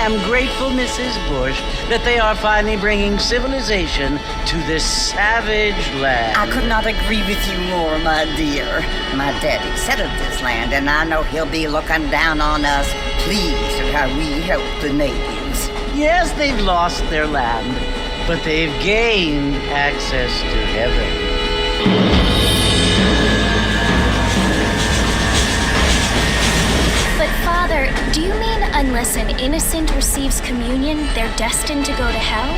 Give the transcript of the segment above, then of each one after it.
am grateful, Mrs. Bush, that they are finally bringing civilization to this savage land. I could not agree with you more, my dear. My daddy settled this land, and I know he'll be looking down on us, pleased at how we help the natives. Yes, they've lost their land, but they've gained access to heaven. But Father, do you mean unless an innocent receives communion, they're destined to go to hell?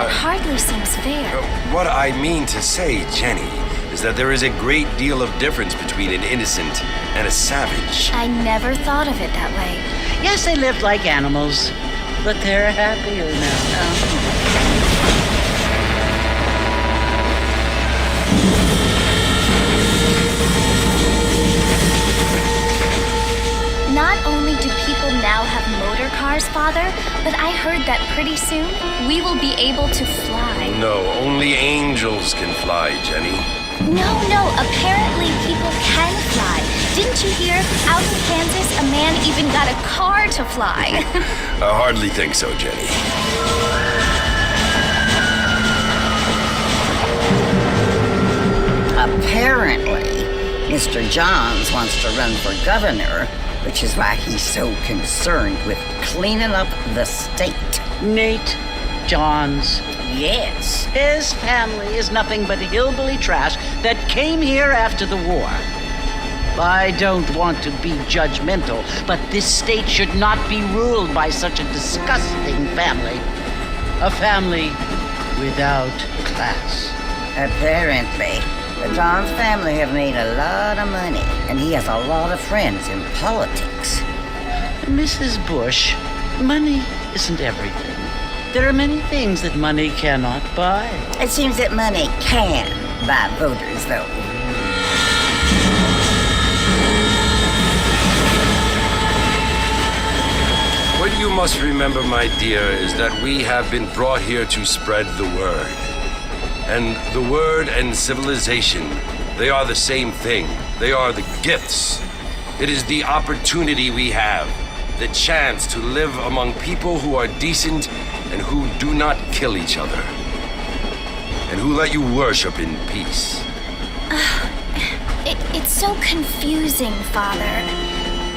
It hardly seems fair. What I mean to say, Jenny, is that there is a great deal of difference between an innocent and a savage. I never thought of it that way. Yes, they lived like animals, but they're happier now. Not only do people now have motor cars, Father, but I heard that pretty soon we will be able to fly. No, only angels can fly, Jenny. No, apparently people can fly. Didn't you hear? Out in Kansas, a man even got a car to fly. I hardly think so, Jenny. Apparently, Mr. Johns wants to run for governor, which is why he's so concerned with cleaning up the state. Nate Johns. Yes. His family is nothing but hillbilly trash that came here after the war. I don't want to be judgmental, but this state should not be ruled by such a disgusting family. A family without class. Apparently, the Johns family have made a lot of money, and he has a lot of friends in politics. Mrs. Bush, money isn't everything. There are many things that money cannot buy. It seems that money can buy voters, though. What you must remember, my dear, is that we have been brought here to spread the word. And the word and civilization, they are the same thing. They are the gifts. It is the opportunity we have, the chance to live among people who are decent and who do not kill each other, and who let you worship in peace. It's so confusing, Father.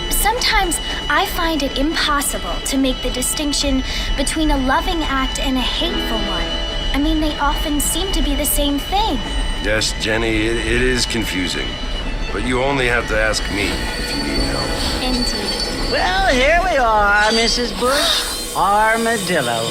Sometimes I find it impossible to make the distinction between a loving act and a hateful one. I mean, they often seem to be the same thing. Yes, Jenny, it is confusing. But you only have to ask me if you need help. Indeed. Well, here we are, Mrs. Bush. Armadillo.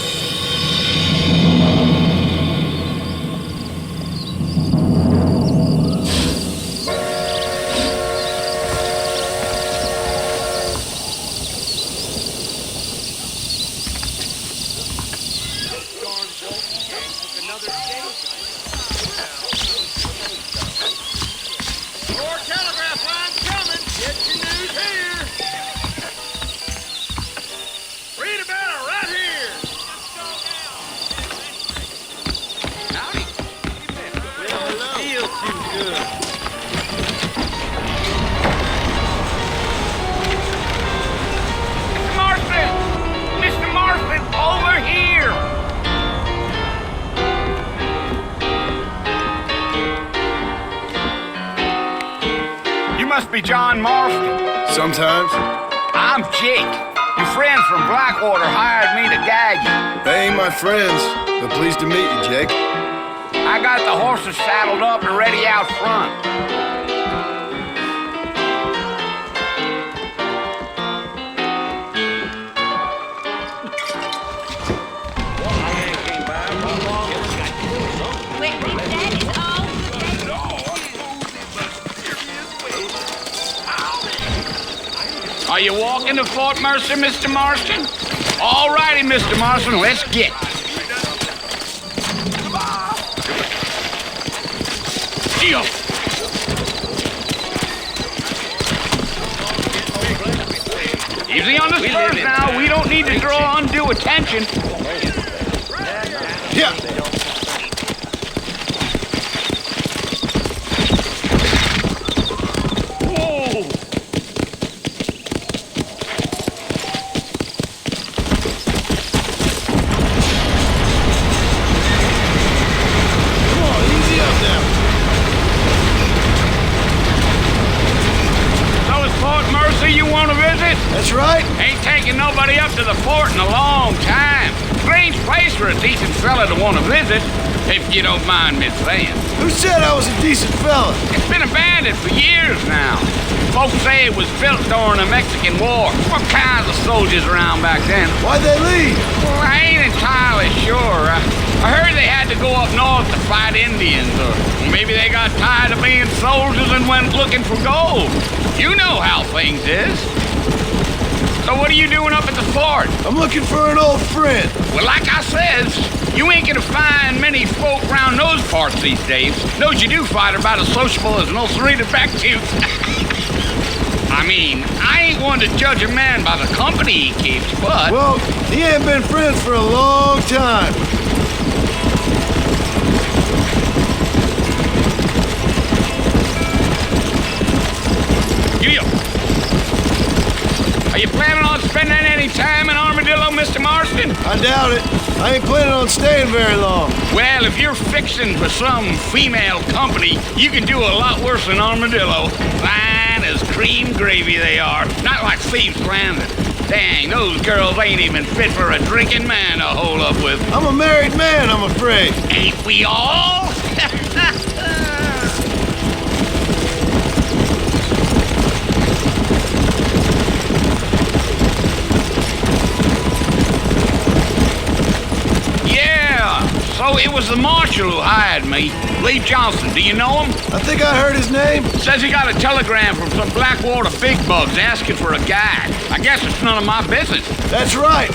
Be John Marston. Sometimes. I'm Jake. Your friends from Blackwater hired me to guide you. They ain't my friends, but pleased to meet you, Jake. I got the horses saddled up and ready out front. Are you walking to Fort Mercer, Mr. Marston? All righty, Mr. Marston, let's get. Deal. Easy on the spurs now. We don't need to draw undue attention. Yeah. taken nobody up to the fort in a long time. Strange place for a decent fella to want to visit, if you don't mind me saying. Who said I was a decent fella? It's been abandoned for years now. Folks say it was built during the Mexican War. What kinds of soldiers around back then? Why'd they leave? Well, I ain't entirely sure. I heard they had to go up north to fight Indians, or maybe they got tired of being soldiers and went looking for gold. You know how things is. So what are you doing up at the fort? I'm looking for an old friend. Well, like I says, you ain't gonna find many folk round those parts these days. Those you do find are about as sociable as an old serrated back tooth. I mean, I ain't one to judge a man by the company he keeps, but... Well, he ain't been friends for a long time. Are you planning on spending any time in Armadillo, Mr. Marston? I doubt it. I ain't planning on staying very long. Well, if you're fixing for some female company, you can do a lot worse than Armadillo. Fine as cream gravy they are. Not like Thieves Landing. Dang, those girls ain't even fit for a drinking man to hole up with. I'm a married man, I'm afraid. Ain't we all? So it was the marshal who hired me, Lee Johnson. Do you know him? I think I heard his name. Says he got a telegram from some Blackwater big bugs asking for a guide. I guess it's none of my business. That's right.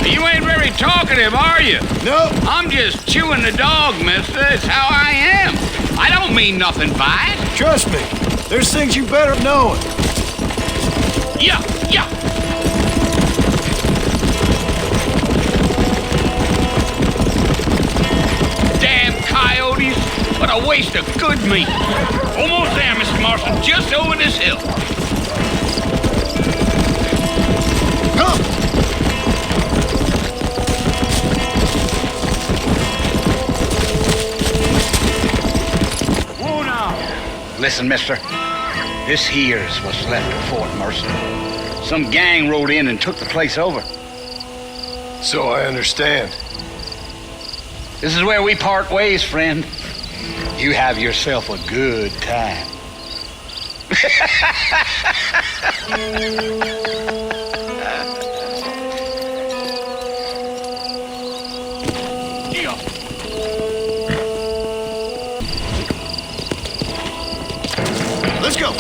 You ain't very talkative, are you? Nope. I'm just chewing the dog, mister. It's how I am. I don't mean nothing by it. Trust me. There's things you better know. Yeah. Damn coyotes. What a waste of good meat. Almost there, Mr. Marston. Just over this hill. Come. Listen, mister. This here's what's left of Fort Marston. Some gang rode in and took the place over. So I understand. This is where we part ways, friend. You have yourself a good time. Let's go.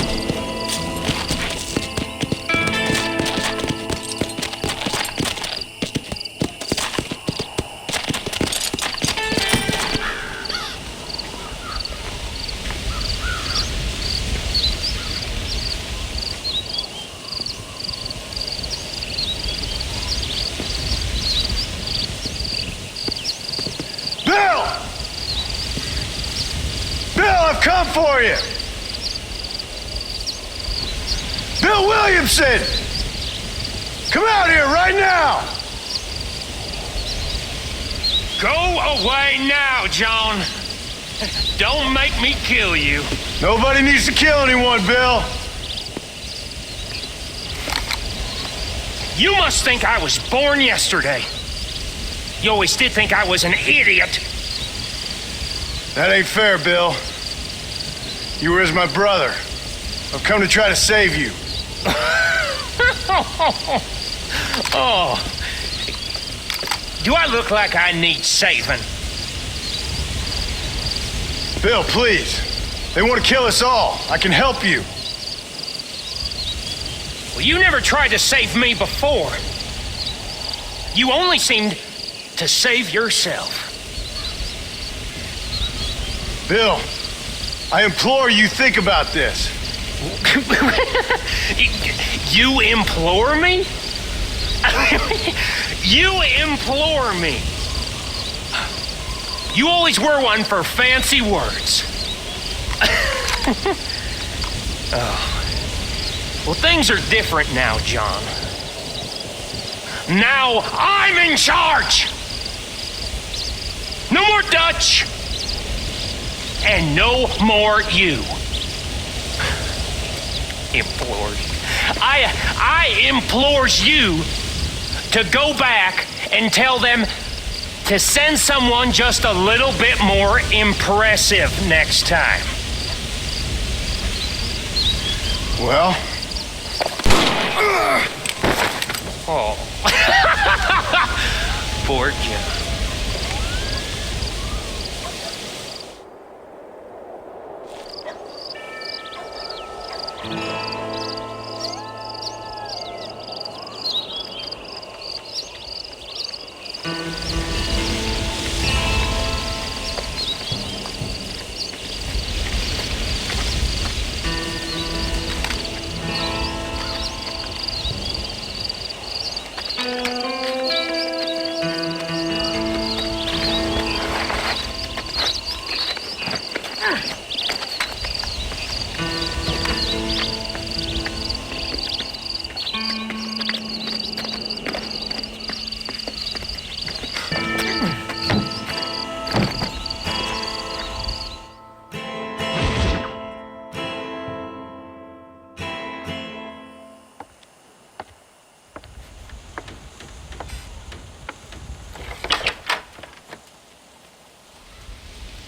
Bill! Bill, I've come for you! Bill Williamson! Come out here right now! Go away now, John. Don't make me kill you. Nobody needs to kill anyone, Bill. You must think I was born yesterday. You always did think I was an idiot. That ain't fair, Bill. You were as my brother. I've come to try to save you. Oh. Do I look like I need saving? Bill, please. They want to kill us all. I can help you. Well, you never tried to save me before. You only seemed to save yourself. Bill, I implore you think about this. You implore me? You implore me. You always were one for fancy words. Oh. Well, things are different now, John. Now I'm in charge. No more Dutch. And no more you. Implores. I implores you to go back and tell them to send someone just a little bit more impressive next time. Well? Oh. Poor John.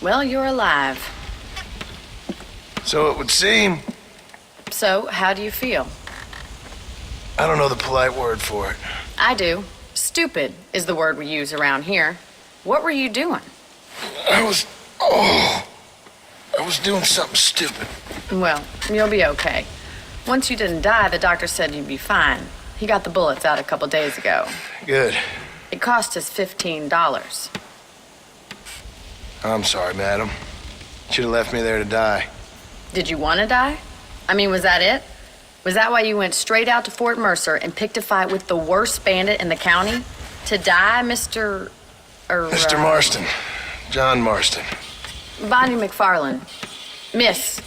Well, you're alive. So it would seem. So, how do you feel? I don't know the polite word for it. I do. Stupid is the word we use around here. What were you doing? I was doing something stupid. Well, you'll be okay. Once you didn't die, the doctor said you'd be fine. He got the bullets out a couple days ago. Good. It cost us $15. I'm sorry, madam. Should have left me there to die. Did you want to die? I mean, was that it? Was that why you went straight out to Fort Mercer and picked a fight with the worst bandit in the county? To die, Mr. Mr. Marston. John Marston. Bonnie McFarland. Miss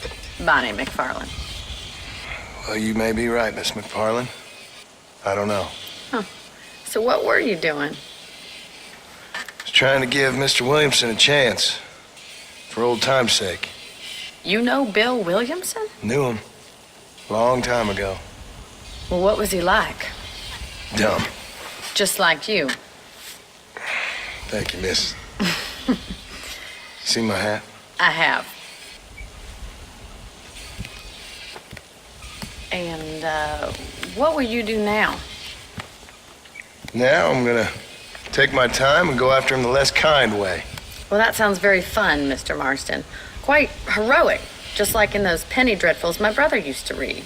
Bonnie McFarland. Well, you may be right, Miss McFarland. I don't know. Huh. So what were you doing? I was trying to give Mr. Williamson a chance. For old time's sake. You know Bill Williamson? Knew him. Long time ago. Well, what was he like? Dumb. Just like you. Thank you, miss. See my hat? I have. And, what will you do now? Now I'm gonna take my time and go after him the less kind way. Well, that sounds very fun, Mr. Marston. Quite heroic, just like in those penny dreadfuls my brother used to read.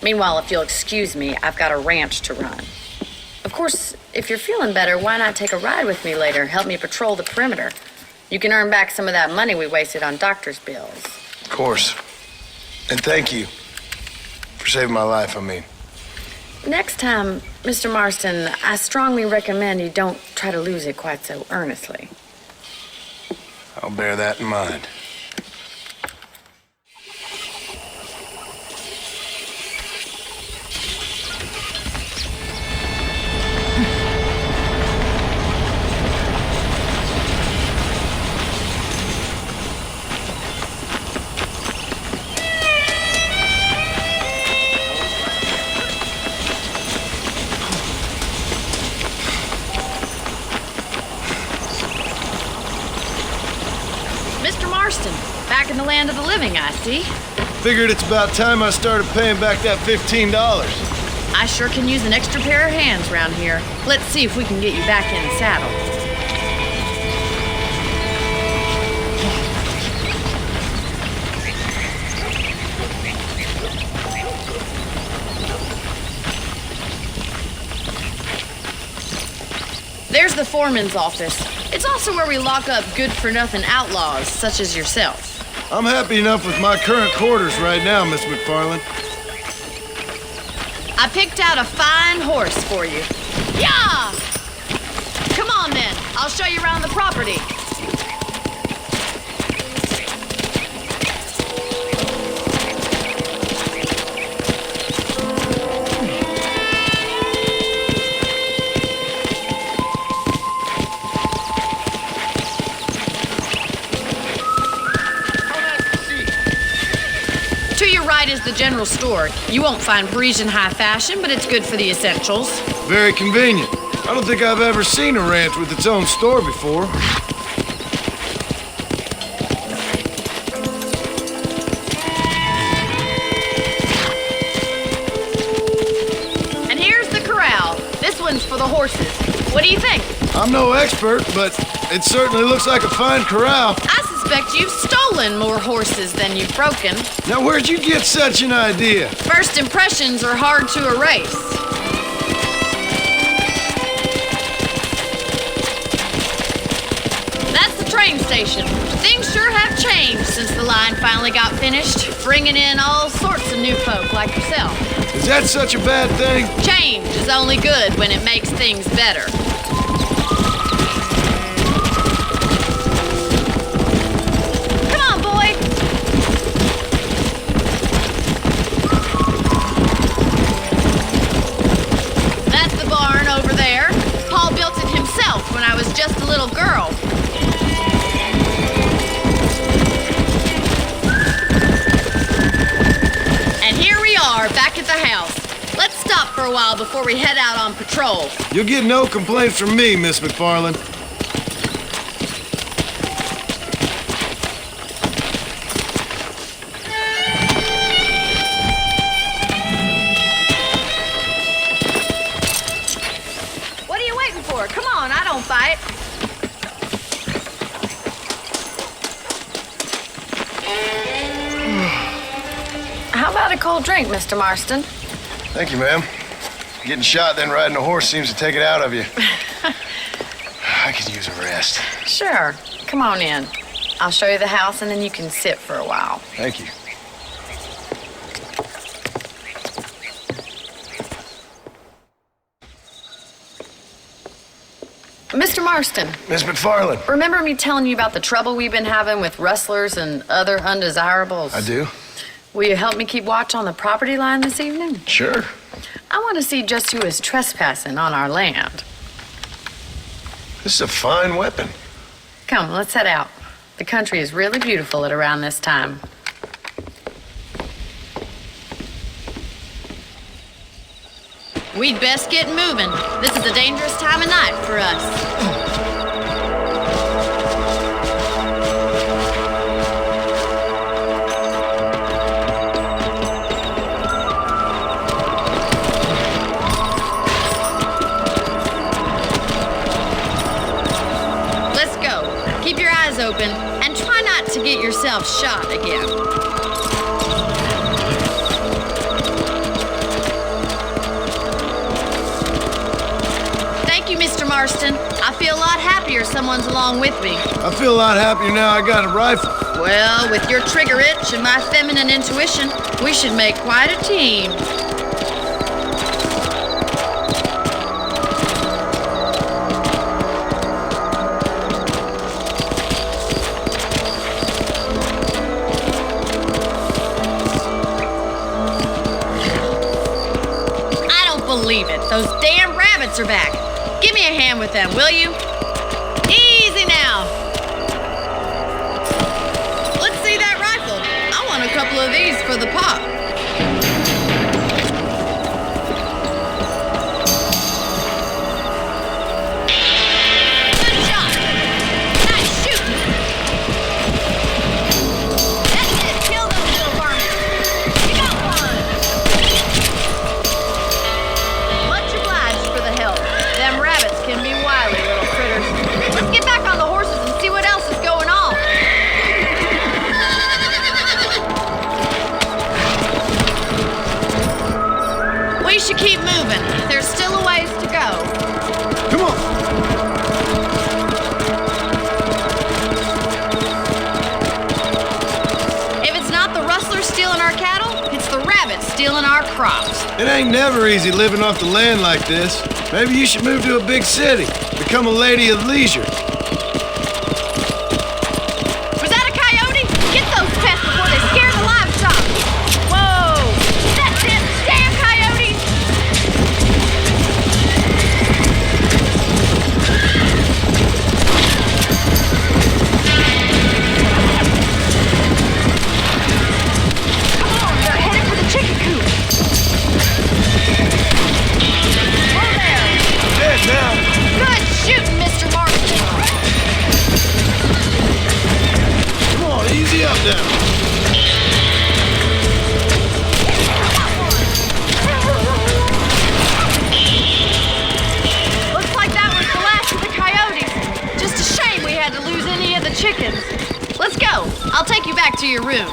Meanwhile, if you'll excuse me, I've got a ranch to run. Of course, if you're feeling better, why not take a ride with me later? Help me patrol the perimeter. You can earn back some of that money we wasted on doctor's bills. Of course. And thank you for saving my life, I mean. Next time, Mr. Marston, I strongly recommend you don't try to lose it quite so earnestly. I'll bear that in mind. Back in the land of the living, I see. Figured it's about time I started paying back that $15. I sure can use an extra pair of hands around here. Let's see if we can get you back in the saddle. There's the foreman's office. It's also where we lock up good-for-nothing outlaws, such as yourself. I'm happy enough with my current quarters right now, Miss McFarland. I picked out a fine horse for you. Yeah! Come on, then. I'll show you around the property. general store. You won't find Parisian high fashion, but it's good for the essentials. Very convenient. I don't think I've ever seen a ranch with its own store before. And here's the corral. This one's for the horses. What do you think? I'm no expert, but it certainly looks like a fine corral. I suspect you've stolen more horses than you've broken. Now, where'd you get such an idea? First impressions are hard to erase. That's the train station. Things sure have changed since the line finally got finished, bringing in all sorts of new folk like yourself. Is that such a bad thing? Change is only good when it makes things better. Come on, boy. That's the barn over there. Paul built it himself when I was just a little girl. And here we are, back at the house. Let's stop for a while before we head out on patrol. You'll get no complaints from me, Miss McFarland. What are you waiting for? Come on, I don't fight. How about a cold drink, Mr. Marston? Thank you, ma'am. Getting shot, then riding a horse seems to take it out of you. I could use a rest. Sure. Come on in. I'll show you the house, and then you can sit for a while. Thank you. Mr. Marston, Miss McFarland. remember me telling you about the trouble we've been having with rustlers and other undesirables? I do. Will you help me keep watch on the property line this evening? Sure. I want to see just who is trespassing on our land. This is a fine weapon. Come, let's head out. The country is really beautiful at around this time. We'd best get moving. This is a dangerous time of night for us. Let's go. Keep your eyes open and try not to get yourself shot again. Thank you, Mr. Marston. I feel a lot happier someone's along with me. I feel a lot happier now I got a rifle. Well, with your trigger itch and my feminine intuition, we should make quite a team. I don't believe it. Those damn rabbits are back. Give me a hand with them, will you? Easy now. Let's see that rifle. I want a couple of these for the pop. Good shot. Nice shooting. That's it. Kill those little vermin. You got one. Much obliged for the help. Them rabbits can be wily little critters. Let's get back on the horses and see what else is going on. We should keep moving. There's still a ways to go. Come on. If it's not the rustlers stealing our cattle, it's the rabbits stealing our crops. It ain't never easy living off the land like this. Maybe you should move to a big city. Become a lady of leisure. Was that a coyote? Get those pests before they scare the livestock. Whoa! That's it! Damn coyotes! Come on, they're headed for the chicken to your room.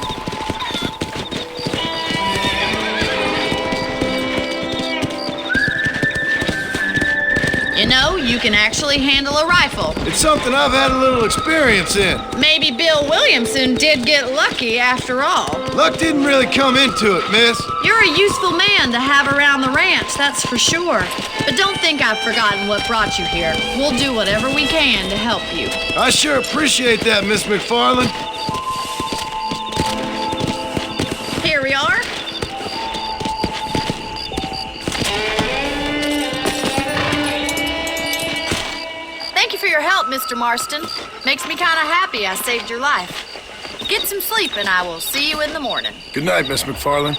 You know, you can actually handle a rifle. It's something I've had a little experience in. Maybe Bill Williamson did get lucky after all. Luck didn't really come into it, miss. You're a useful man to have around the ranch, that's for sure. But don't think I've forgotten what brought you here. We'll do whatever we can to help you. I sure appreciate that, Miss McFarland. Here we are. Thank you for your help, Mr. Marston. Makes me kind of happy I saved your life. Get some sleep and I will see you in the morning. Good night, Miss McFarland.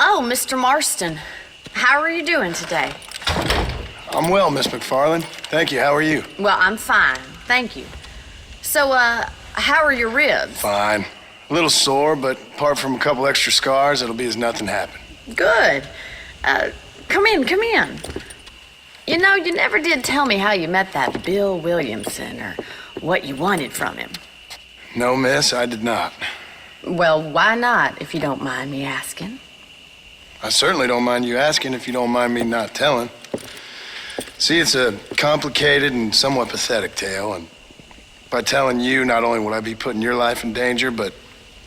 Oh, Mr. Marston, how are you doing today? I'm well, Miss McFarland. Thank you. How are you? Well, I'm fine, thank you. So, how are your ribs? Fine. A little sore, but apart from a couple extra scars, it'll be as nothing happened. Good. Come in. You know, you never did tell me how you met that Bill Williamson or what you wanted from him. No, miss, I did not. Well, why not, if you don't mind me asking? I certainly don't mind you asking if you don't mind me not telling. See, it's a complicated and somewhat pathetic tale, and by telling you, not only would I be putting your life in danger, but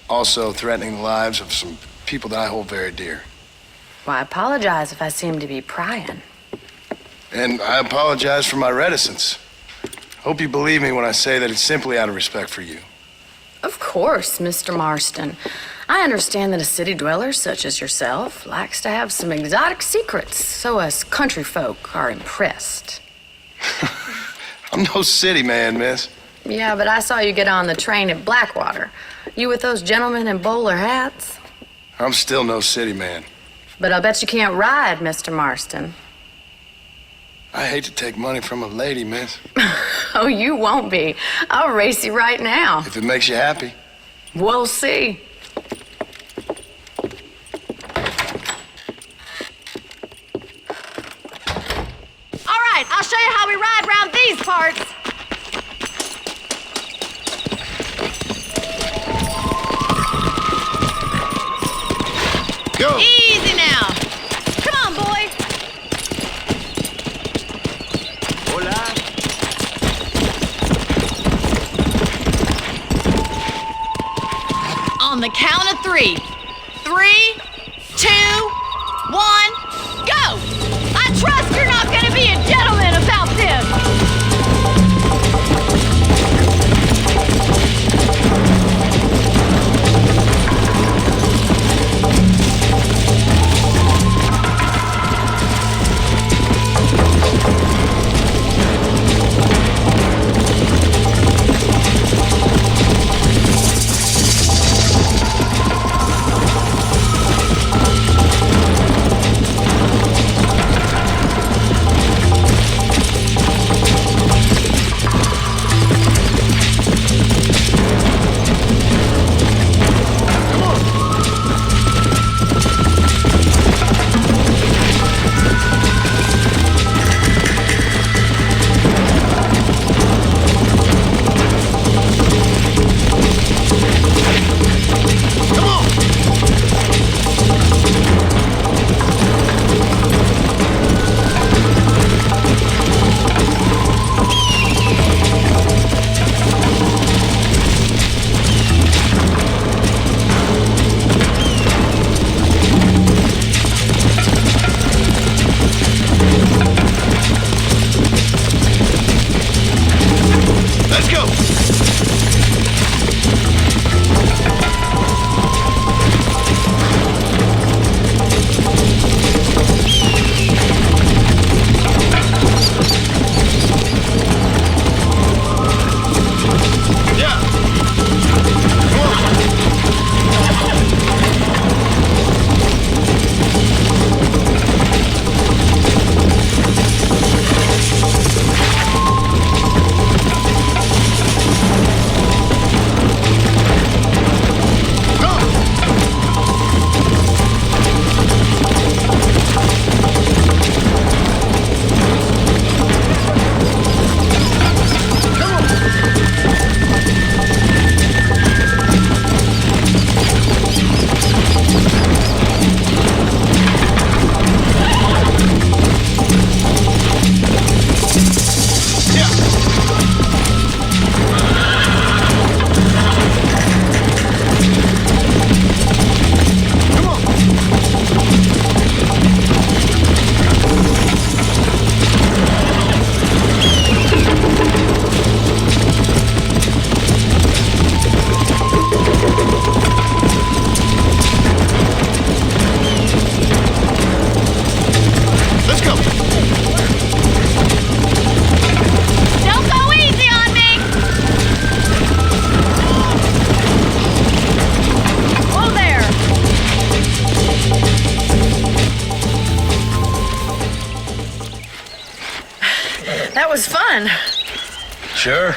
also threatening the lives of some people that I hold very dear. Well, I apologize if I seem to be prying. And I apologize for my reticence. Hope you believe me when I say that it's simply out of respect for you. Of course, Mr. Marston. I understand that a city dweller such as yourself likes to have some exotic secrets, so us country folk are impressed. I'm no city man, miss. Yeah, but I saw you get on the train at Blackwater. You with those gentlemen in bowler hats? I'm still no city man. But I'll bet you can't ride, Mr. Marston. I hate to take money from a lady, miss. Oh, you won't be. I'll race you right now. If it makes you happy. We'll see. All right, I'll show you how we ride around these parts. Go! Easy now. Come on, boy. Hola. On the count of 3. 3, 2, 1, go! I trust you're not gonna be a gentleman about this. fun. Sure.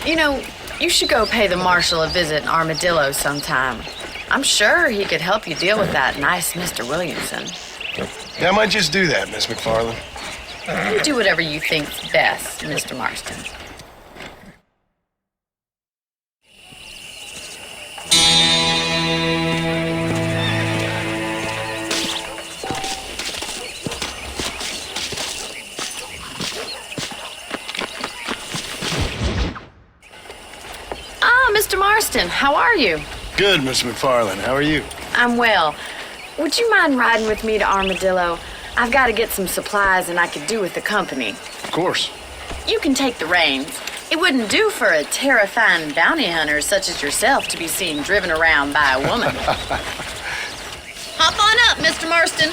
You know, you should go pay the marshal a visit in Armadillo sometime. I'm sure he could help you deal with that nice Mr. Williamson. Yeah, I might just do that, Miss McFarland. You do whatever you think's best, Mr. Marston. Mr. Marston, how are you? Good, Miss McFarland. How are you? I'm well. Would you mind riding with me to Armadillo? I've got to get some supplies and I could do with the company. Of course. You can take the reins. It wouldn't do for a terrifying bounty hunter such as yourself to be seen driven around by a woman. Hop on up, Mr. Marston.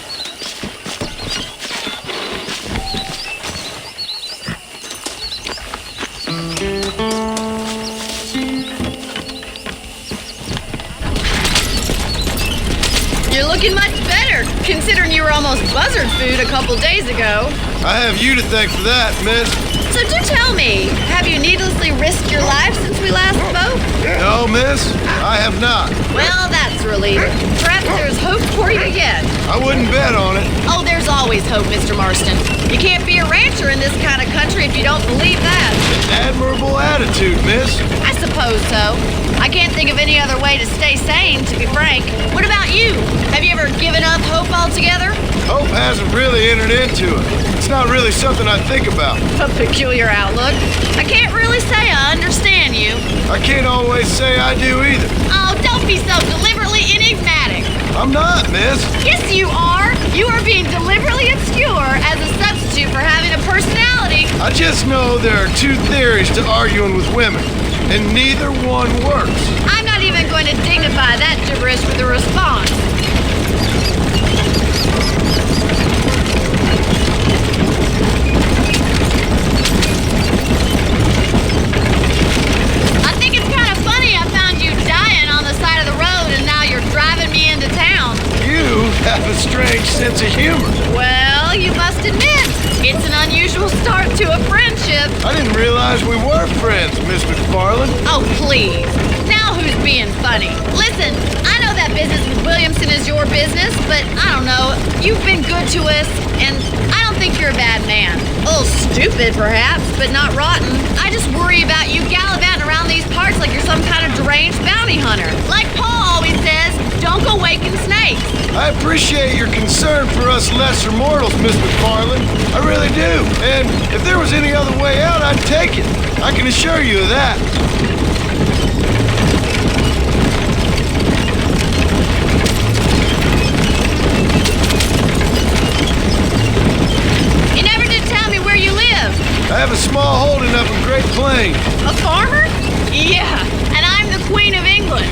You're looking much better, considering you were almost buzzard food a couple days ago. I have you to thank for that, miss. So do tell me, have you needlessly risked your life since we last spoke? No, miss, I have not. Well, that's relieving. Perhaps there's hope for you yet. I wouldn't bet on it. Oh, there's always hope, Mr. Marston. You can't be a rancher in this kind of country if you don't believe that. Admirable attitude, miss. I suppose so. I can't think of any other way to stay sane, to be frank. What about you? Have you ever given up hope altogether? Hope hasn't really entered into it. It's not really something I think about. A peculiar outlook. I can't really say I understand you. I can't always say I do either. Oh, don't be so deliberately enigmatic. I'm not, miss. Yes, you are. You are being deliberately obscure as a substitute for having a personality. I just know there are two theories to arguing with women, and neither one works. I'm not even going to dignify that gibberish with a response. I think it's kind of funny I found you dying on the side of the road and now you're driving me into town. You have a strange sense of humor. Well, you must admit, it's an unusual start to a friendship. I didn't realize we were friends, Miss McFarland. Oh, please. Now who's being funny? Listen, I know that business with Williamson is your business, but I don't know. You've been good to us, and I don't think you're a bad man. A little stupid, perhaps, but not rotten. I just worry about you gallivanting around these parts like you're some kind of deranged bounty hunter. Like Paul always says, don't go waking snakes. I appreciate your concern for us lesser mortals, Miss McFarland. I really do. And if there was any other way out, I'd take it. I can assure you of that. You never did tell me where you live. I have a small holding up in Great Plains. A farmer? Yeah, and I'm the Queen of England.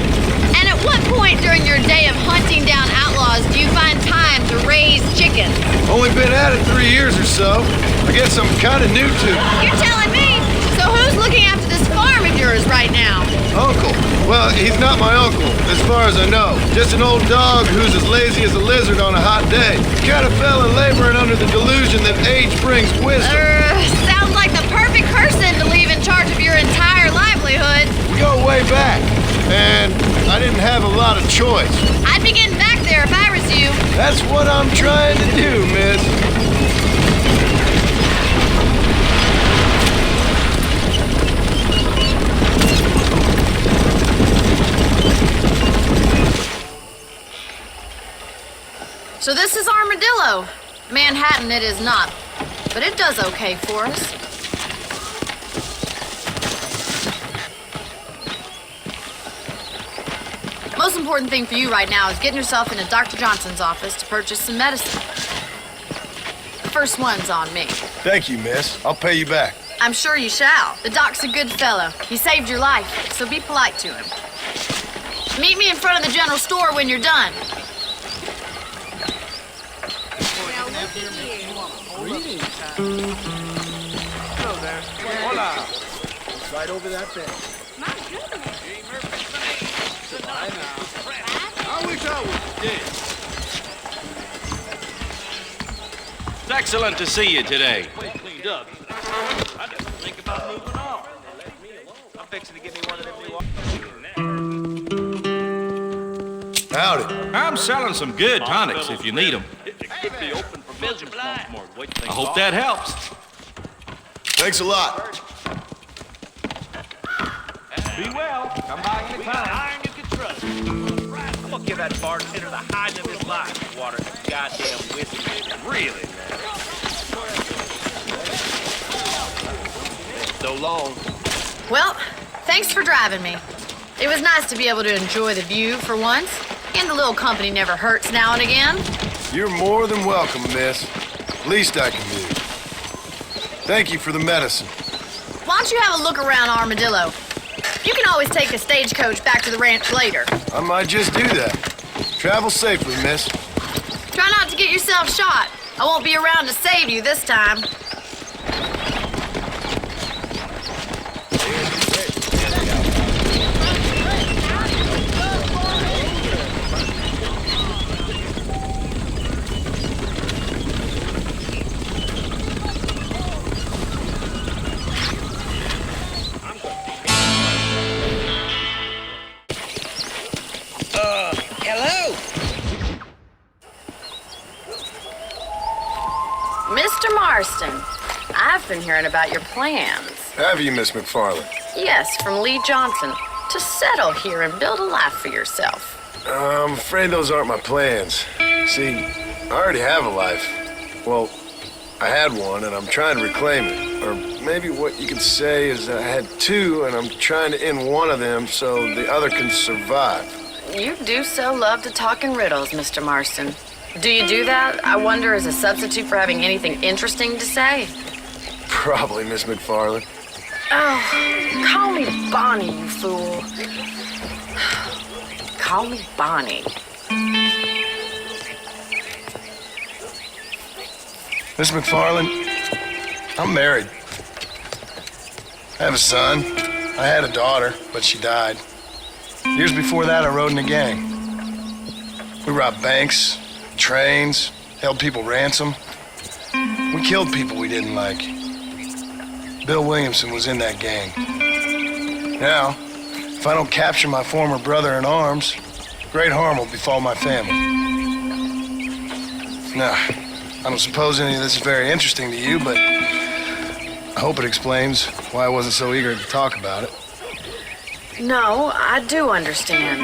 And at what point during your day of hunting down outlaws do you find time to raise chickens? Only been at it 3 years or so. I guess I'm kind of new to it. You're telling me? So who's looking after this farm of yours right now? Uncle. Well, he's not my uncle, as far as I know. Just an old dog who's as lazy as a lizard on a hot day. Kind of fella laboring under the delusion that age brings wisdom. Sounds like the perfect person to leave in charge of your entire livelihood. We go way back, and I didn't have a lot of choice. I'd be getting back there if I was you. That's what I'm trying to do, miss. So this is Armadillo. Manhattan it is not, but it does okay for us. Most important thing for you right now is getting yourself into Dr. Johnson's office to purchase some medicine. The first one's on me. Thank you, miss. I'll pay you back. I'm sure you shall. The doc's a good fellow. He saved your life, so be polite to him. Meet me in front of the general store when you're done. Hello there. Hola. Right over that bed. My goodness. I wish I was dead. It's excellent to see you today. Cleaned up. I I'm fixing to get me one of them new. Howdy. I'm selling some good tonics if you need them. I hope that helps. Thanks a lot. Be well. Come by anytime. Iron you can trust. I'm gonna give that bartender the hiding of his life. Water and goddamn whiskey. Really, man. So long. Well, thanks for driving me. It was nice to be able to enjoy the view for once, and a little company never hurts now and again. You're more than welcome, miss. Least I can do. Thank you for the medicine. Why don't you have a look around Armadillo? You can always take a stagecoach back to the ranch later. I might just do that. Travel safely, miss. Try not to get yourself shot. I won't be around to save you this time. Hello? Mr. Marston, I've been hearing about your plans. Have you, Miss McFarland? Yes, from Lee Johnson, to settle here and build a life for yourself. I'm afraid those aren't my plans. See, I already have a life. Well, I had one, and I'm trying to reclaim it. Or maybe what you could say is that I had two, and I'm trying to end one of them so the other can survive. You do so love to talk in riddles, Mr. Marston. Do you do that, I wonder, as a substitute for having anything interesting to say? Probably, Miss McFarland. Oh, call me Bonnie, you fool. Call me Bonnie. Miss McFarland, I'm married. I have a son. I had a daughter, but she died. Years before that, I rode in a gang. We robbed banks, trains, held people ransom. We killed people we didn't like. Bill Williamson was in that gang. Now, if I don't capture my former brother in arms, great harm will befall my family. Now, I don't suppose any of this is very interesting to you, but I hope it explains why I wasn't so eager to talk about it. No, I do understand.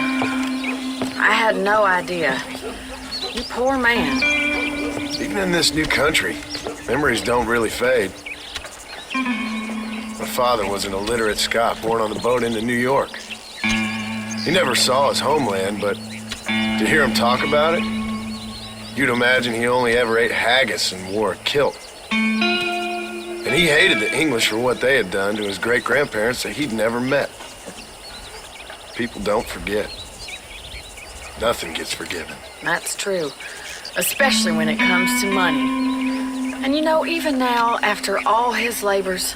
I had no idea. You poor man. Even in this new country, memories don't really fade. My father was an illiterate Scot born on the boat into New York. He never saw his homeland, but to hear him talk about it, you'd imagine he only ever ate haggis and wore a kilt. And he hated the English for what they had done to his great-grandparents that he'd never met. People don't forget. Nothing gets forgiven. That's true, especially when it comes to money. And you know, even now, after all his labors,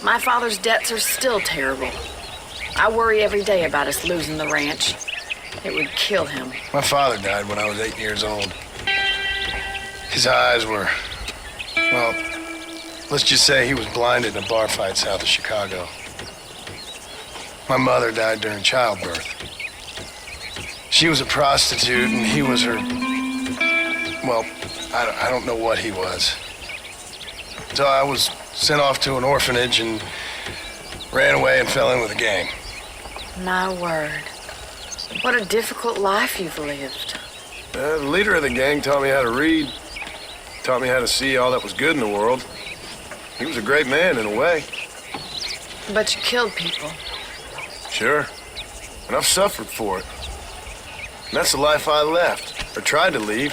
my father's debts are still terrible. I worry every day about us losing the ranch. It would kill him. My father died when I was 8 years old. His eyes were, well, let's just say he was blinded in a bar fight south of Chicago. My mother died during childbirth. She was a prostitute and he was her, well, I don't know what he was. So I was sent off to an orphanage and ran away and fell in with a gang. My word. What a difficult life you've lived. The leader of the gang taught me how to read, taught me how to see all that was good in the world. He was a great man in a way. But you killed people. Sure. And I've suffered for it. And that's the life I left, or tried to leave.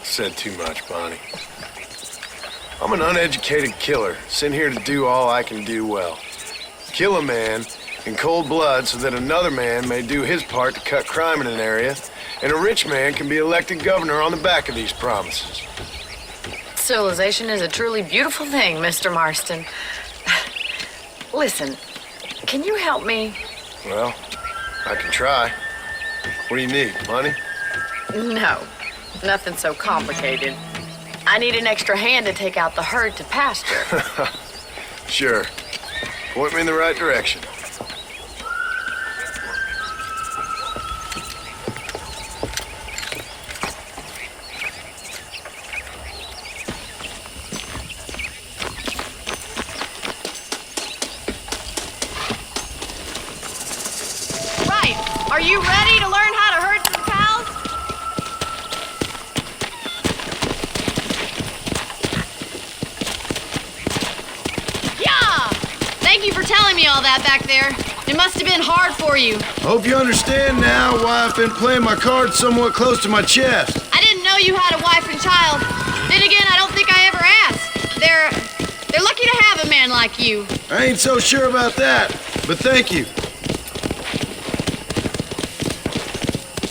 Said too much, Bonnie. I'm an uneducated killer, sent here to do all I can do well. Kill a man in cold blood so that another man may do his part to cut crime in an area, and a rich man can be elected governor on the back of these promises. Civilization is a truly beautiful thing, Mr. Marston. Listen, can you help me? Well, I can try. What do you need, money? No, nothing so complicated. I need an extra hand to take out the herd to pasture. Sure. Point me in the right direction. Right. Are you ready to learn how to herd some cows? Yeah! Thank you for telling me all that back there. It must have been hard for you. Hope you understand now why I've been playing my cards somewhat close to my chest. I didn't know you had a wife and child. Then again, I don't think I ever asked. They're lucky to have a man like you. I ain't so sure about that, but thank you.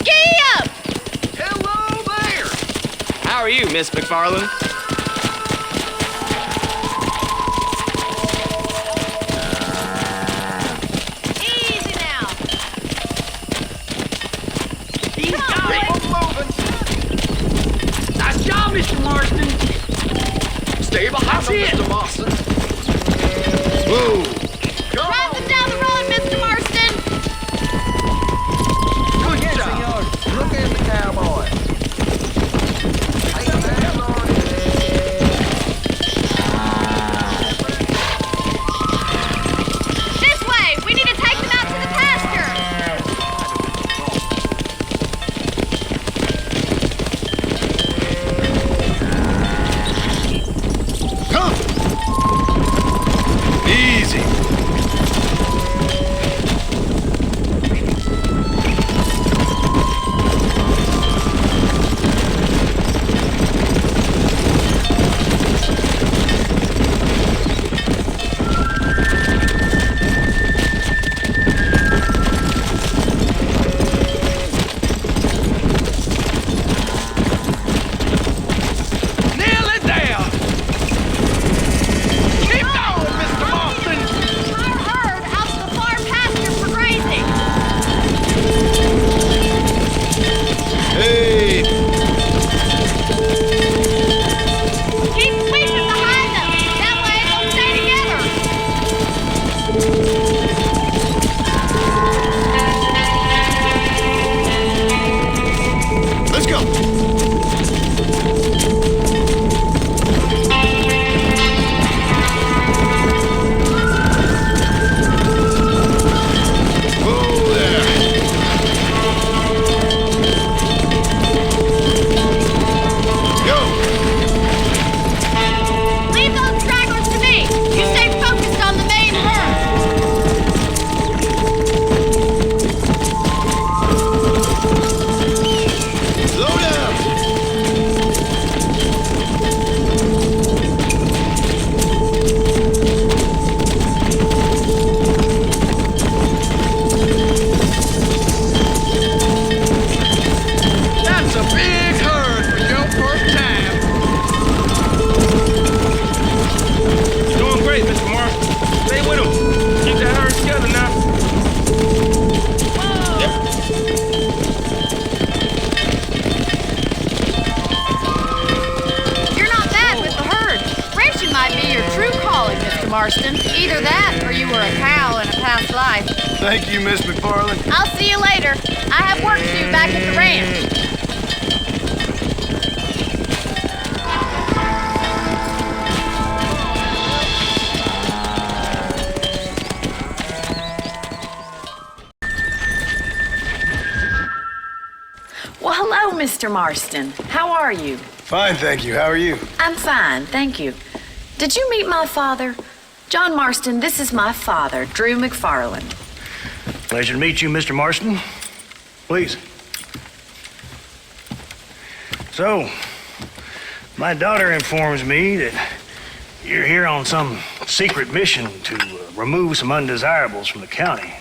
Giddy up! Hello there! How are you, Miss McFarland? Easy now. He's got it! Nice job, Mr. Marston! Stay behind him, Mr. Marston! Whoa! Drive them down the road, Mr. Marston! Good job! Look at the cowboy. This way! We need to take them out to the pasture! Come! Easy. Nail it down! Keep going, Mr. Marston! Our herd out to the far pasture for grazing. Hey! Keep sweeping behind them. That way they'll stay together. Let's go! Whoa there! Go! Leave those stragglers to me. You stay focused on the main herd. Slow down! That's a big herd for your first time. Doing great, Mr. Marston. Stay with him. Keep that herd together now. You're not bad with the herd. Ranching might be your true calling, Mr. Marston. Either that or you were a cow in a past life. Thank you, Miss McFarland. I'll see you later. I have work to do back at the ranch. Well, hello, Mr. Marston. How are you? Fine, thank you. How are you? I'm fine, thank you. Did you meet my father? John Marston, this is my father, Drew McFarland. Pleasure to meet you, Mr. Marston. Please. So, my daughter informs me that you're here on some secret mission to remove some undesirables from the county.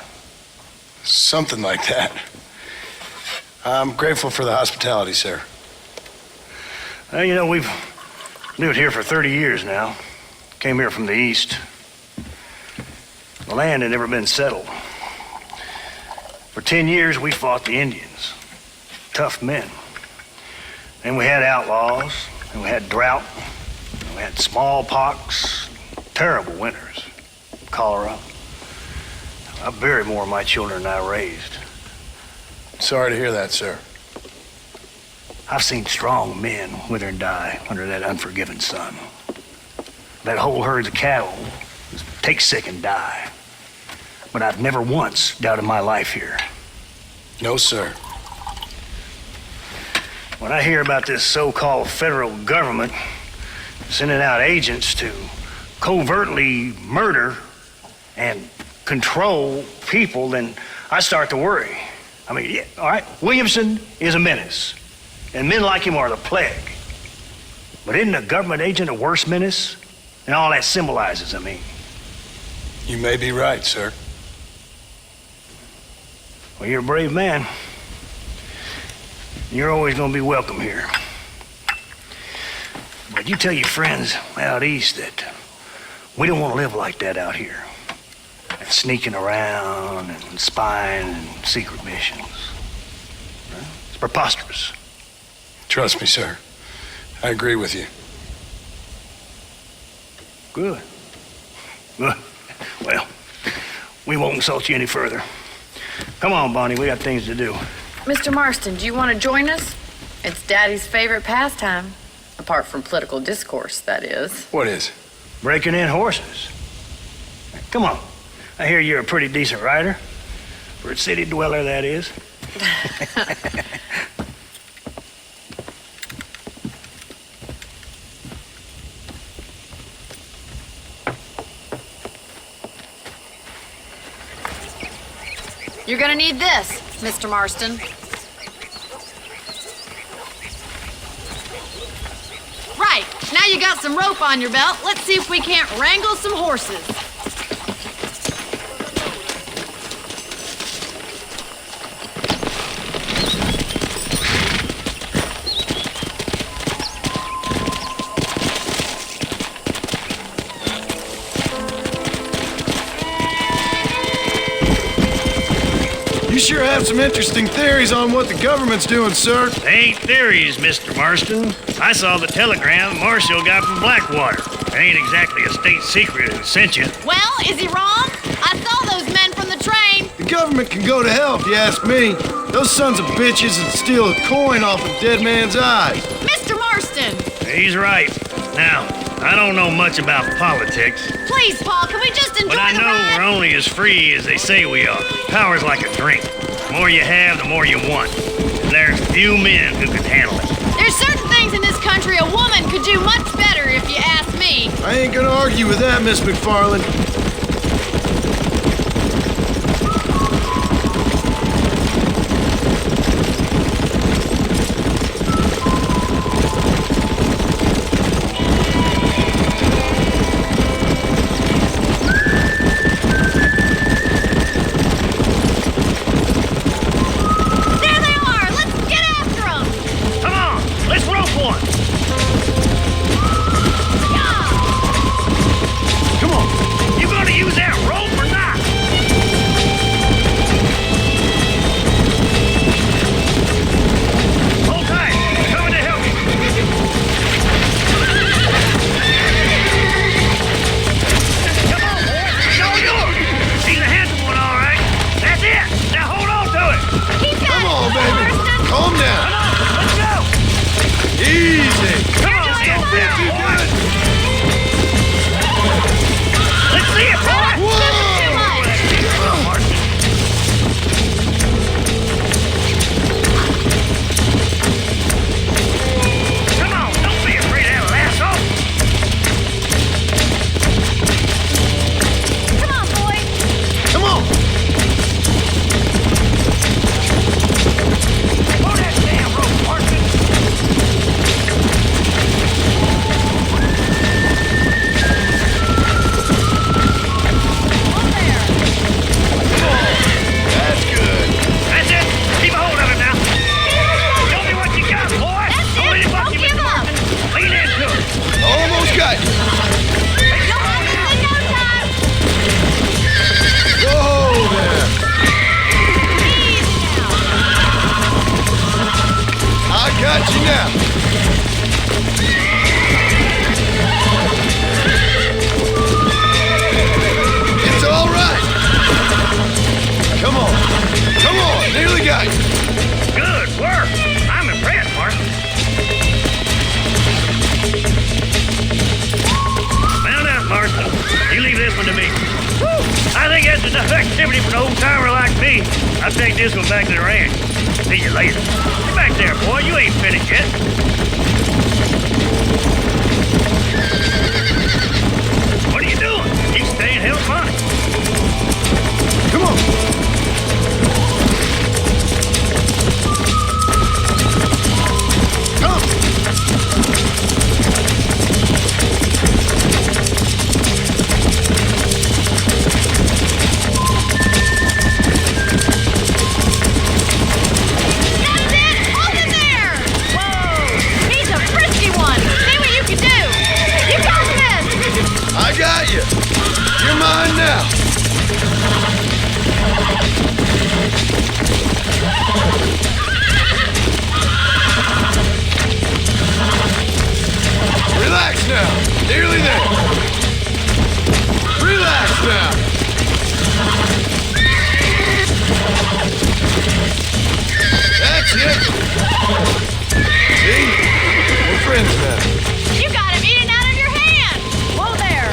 Something like that. I'm grateful for the hospitality, sir. Well, you know, we've lived here for 30 years now. Came here from the east. The land had never been settled. For 10 years, we fought the Indians. Tough men. And we had outlaws, and we had drought, and we had smallpox, terrible winters. cholera. I buried more of my children than I raised. Sorry to hear that, sir. I've seen strong men wither and die under that unforgiving sun. That whole herd of cattle just take sick and die. But I've never once doubted my life here. No, sir. When I hear about this so-called federal government sending out agents to covertly murder and control people, then I start to worry. I mean, yeah, all right, Williamson is a menace, and men like him are the plague. But isn't a government agent a worse menace? And all that symbolizes, I mean. You may be right, sir. Well, you're a brave man. You're always going to be welcome here. But you tell your friends out east that we don't want to live like that out here. Sneaking around and spying and secret missions. It's preposterous. Trust me, sir. I agree with you. Good. Good. Well, we won't insult you any further. Come on, Bonnie, we got things to do. Mr. Marston, do you want to join us? It's Daddy's favorite pastime. Apart from political discourse, that is. What is? Breaking in horses. Come on. I hear you're a pretty decent rider. For a city dweller, that is. You're gonna need this, Mr. Marston. Right, now you got some rope on your belt. Let's see if we can't wrangle some horses. You sure have some interesting theories on what the government's doing, sir. They ain't theories, Mr. Marston. I saw the telegram Marshall got from Blackwater. It ain't exactly a state secret who sent you. Well, is he wrong? I saw those men from the train. The government can go to hell if you ask me. Those sons of bitches would steal a coin off a dead man's eyes. Mr. Marston! He's right. Now, I don't know much about politics. Please, Paul, can we just enjoy But I the know ride? we're only as free as they say we are. Power's like a drink. The more you have, the more you want. And there's few men who can handle it. There's certain things in this country a woman could do much better, if you ask me. I ain't gonna argue with that, Miss McFarland. There they are! Let's get after them! Come on, let's rope one. Come on, you gonna use that rope or not? Hold tight, coming to help you. Come on, boy, it's all yours. He's a handsome one, all right. That's it. Now hold on to it. Keep Come going, on, Mr. baby. Marston. Calm down. Come on, let's go. Easy. Come on, doing get fine. down, boy. Let's see it, boy. This is too much. Come on, Marston. Come on, don't be afraid of that lasso. Come on, boys. Come on. Pull that damn rope, Marston. That's good. That's it. Keep a hold of it now. Show me what you got, boy. That's it. Only Don't bucky, give Mr. up. Marston. Lean into it. Almost got you. You'll have this in no time. Whoa there. Easy now. I got you now. Get Come on, nearly got you. Good work. I'm impressed, Marston. Mount up, Marston. You leave this one to me. Woo! I think that's enough activity for an old-timer like me. I'll take this one back to the ranch. See you later. Get back there, boy. You ain't finished yet. What are you doing? You stay and help Bonnie. Come on. Come. That's it! Hold it there! Whoa! He's a frisky one! See what you can do! You got this! I got you. You're mine now. Relax now. Nearly there. Relax now. That's it. See? We're friends now. You got him eating out of your hand! Whoa there!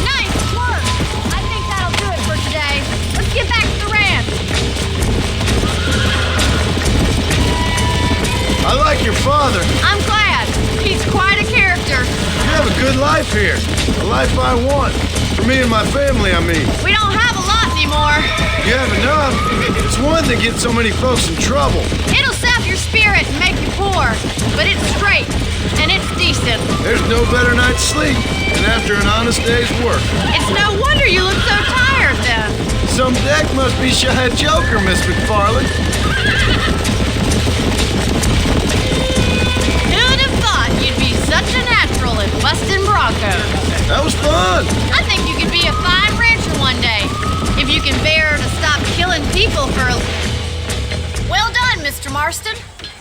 Nice work! I think that'll do it for today. Let's get back to the ranch. I like your father. I'm glad. He's quite a character. You have a good life here. The life I want. For me and my family, I mean. We don't have a lot anymore. You have enough. It's one that gets so many folks in trouble. It'll sap your spirit and make you poor, but it's straight and it's decent. There's no better night's sleep than after an honest day's work. It's no wonder you look so tired then. Some deck must be shy at Joker, Miss McFarland. Who'd have thought you'd be such a natural in busting Broncos? That was fun. I think you could be a fine rancher one day, if you can bear to stop killing people for a... Well done, Mr. Marston.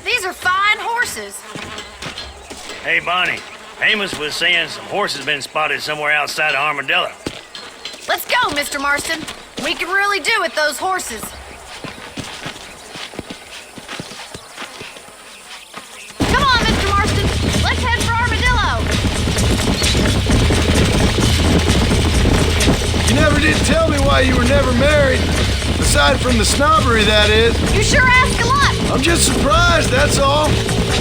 These are fine horses. Hey, Bonnie. Amos was saying some horses been spotted somewhere outside of Armadillo. Let's go, Mr. Marston. We can really do with those horses. Come on, Mr. Marston. Let's head for Armadillo. You never did tell me why you were never married. Aside from the snobbery, that is. You sure ask a lot. I'm just surprised, that's all.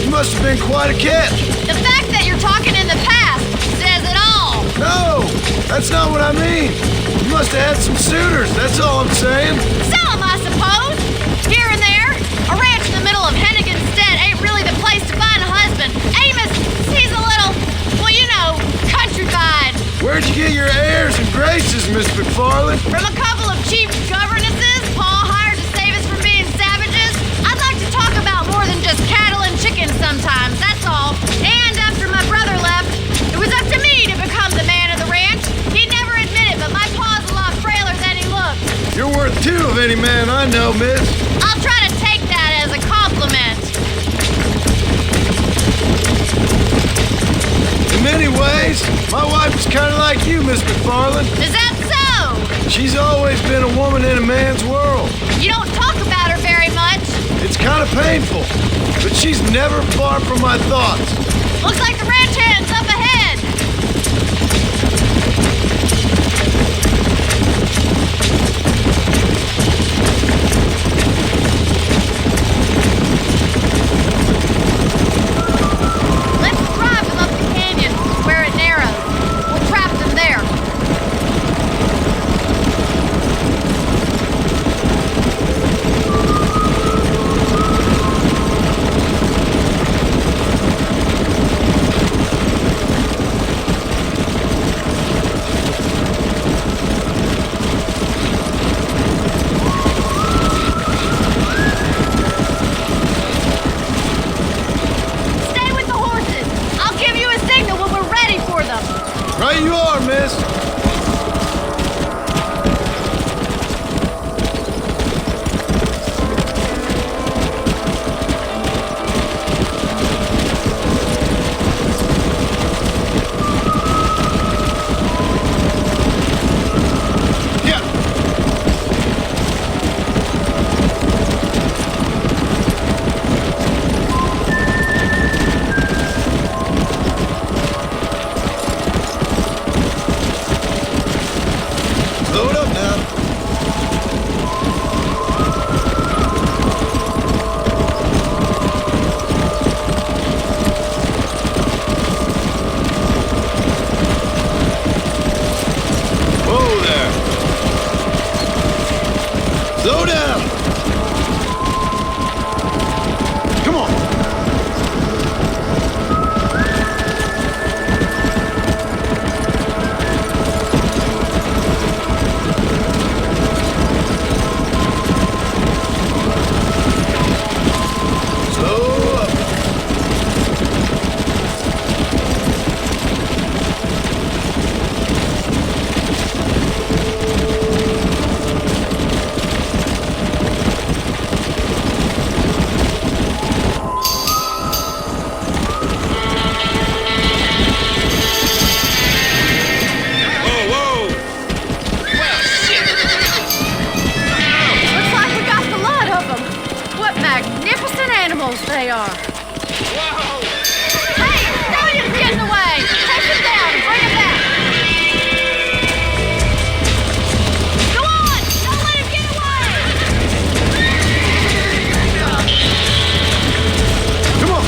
You must have been quite a catch. The fact that you're talking in the past says it all. No, that's not what I mean. You must have had some suitors, that's all I'm saying. Some, I suppose. Here and there. A ranch in the middle of Hennigan's Stead ain't really the place to find a husband. Amos, he's a little, well, you know, countrified. Where'd you get your airs and graces, Miss McFarland? From a couple of cheap governesses Paul hired to save us from being savages. I'd like to talk about more than just cattle and chickens sometimes, that's all. And after my brother left, it was up to me to become the man of the ranch. He'd never admit it, but my pa's a lot frailer than he looks. You're worth two of any man I know, miss. I'll try to take that as a compliment. In many ways, my wife is kind of like you, Miss McFarland. Is that so? She's always been a woman in a man's world. You don't talk about her very much. It's kind of painful, but she's never far from my thoughts. Looks like the ranch hand's up ahead. Let's drive them up the canyon where it narrows. We'll trap them there. Slow down! Come on! They are. Whoa! Hey, Stillion's getting away! Take him down and bring him back! Go on! Don't let him get away! Come on!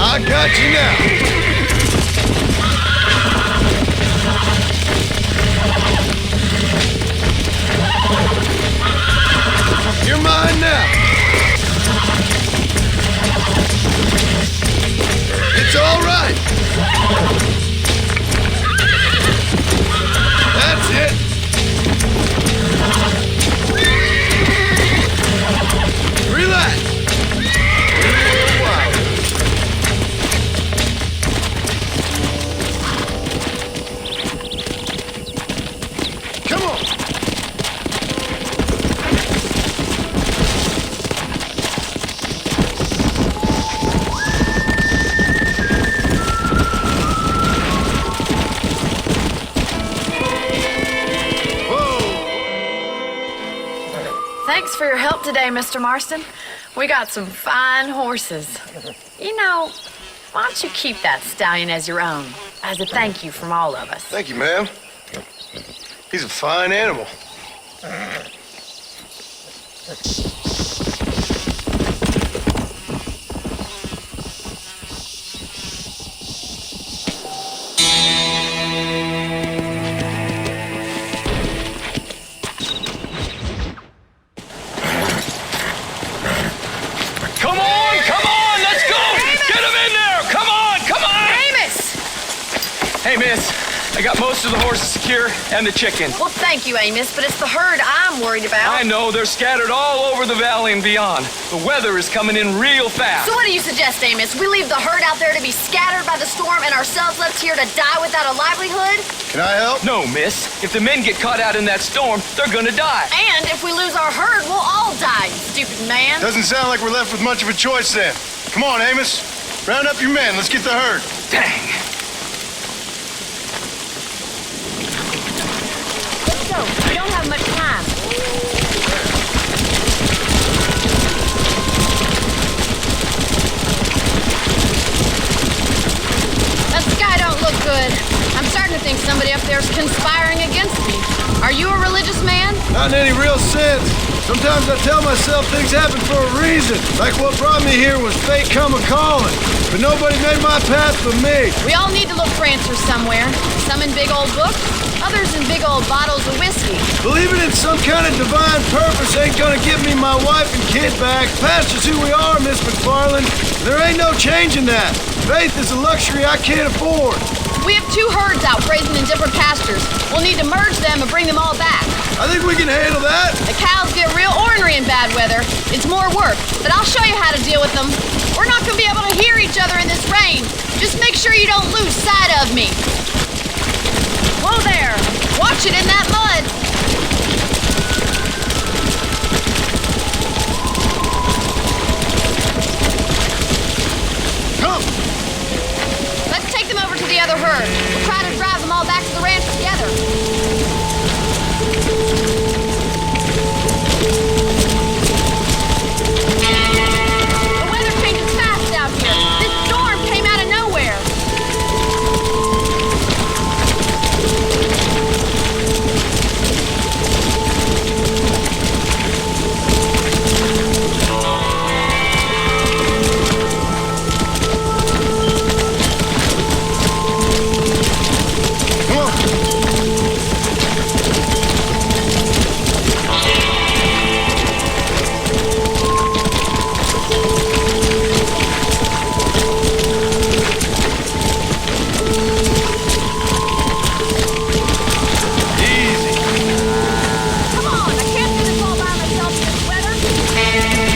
I got you now. You're mine now. It's all right. That's it. Relax. Thanks for your help today, Mr. Marston. We got some fine horses. You know, why don't you keep that stallion as your own, as a thank you from all of us? Thank you, ma'am. He's a fine animal. Hey, miss, I got most of the horses secure and the chicken. Well, thank you, Amos, but it's the herd I'm worried about. I know, they're scattered all over the valley and beyond. The weather is coming in real fast. So what do you suggest, Amos? We leave the herd out there to be scattered by the storm and ourselves left here to die without a livelihood? Can I help? No, miss. If the men get caught out in that storm, they're gonna die. And if we lose our herd, we'll all die, you stupid man. Doesn't sound like we're left with much of a choice then. Come on, Amos. Round up your men. Let's get the herd. Dang. We don't have much time. That sky don't look good. I'm starting to think somebody up there's conspiring against me. Are you a religious man? Not in any real sense. Sometimes I tell myself things happen for a reason. Like what brought me here was fate come a-calling. But nobody made my path but me. We all need to look for answers somewhere. Some in big old books, others in big old bottles of whiskey. Believing in some kind of divine purpose ain't gonna give me my wife and kid back. Past is who we are, Miss McFarland. There ain't no changing that. Faith is a luxury I can't afford. We have two herds out grazing in different pastures. We'll need to merge them and bring them all back. I think we can handle that. The cows get real ornery in bad weather. It's more work, but I'll show you how to deal with them. We're not gonna be able to hear each other in this rain. Just make sure you don't lose sight of me. Whoa there! Watch it in that mud! Thank you.